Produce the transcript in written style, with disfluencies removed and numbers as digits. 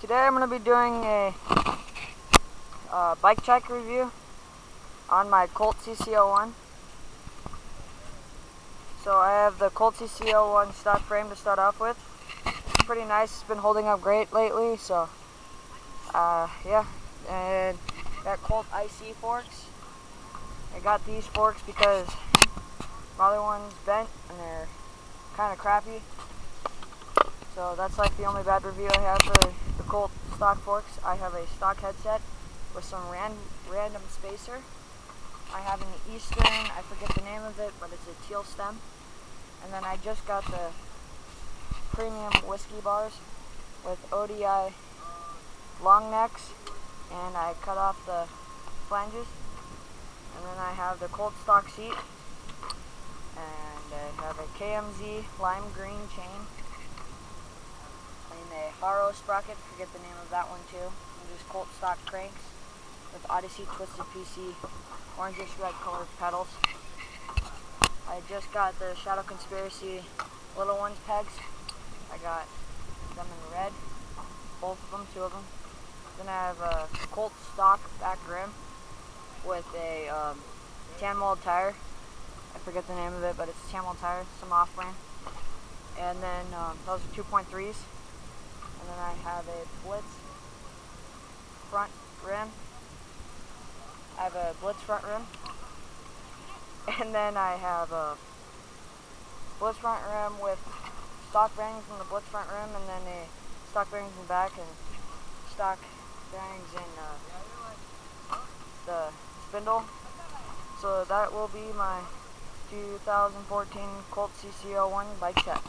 Today I'm going to be doing a bike check review on my Colt cc01. So I have the Colt cc01 stock frame to start off with. It's pretty nice, it's been holding up great lately, so yeah. And got Colt IC forks. I got these forks because my other one's bent and they're kind of crappy. So that's like the only bad review I have for the Colt stock forks. I have a stock headset with some random spacer. I have an Eastern, I forget the name of it, but it's a teal stem. And then I just got the premium whiskey bars with ODI long necks, and I cut off the flanges. And then I have the Colt stock seat, and I have a KMZ lime green chain, and a Haro sprocket, forget the name of that one too. And just Colt stock cranks with Odyssey Twisted PC orangish red colored pedals. I just got the Shadow Conspiracy little ones pegs. I got them in red, both of them, two of them. Then I have a Colt stock back rim with a tan mold tire. I forget the name of it, but it's a tan mold tire, some off-brand. And then those are 2.3s. And then I have a Blitz front rim. I have a Blitz front rim. And then I have a Blitz front rim with stock bearings in the Blitz front rim, and then a stock bearings in the back, and stock bearings in the spindle. So that will be my 2014 Colt cc01 bike check.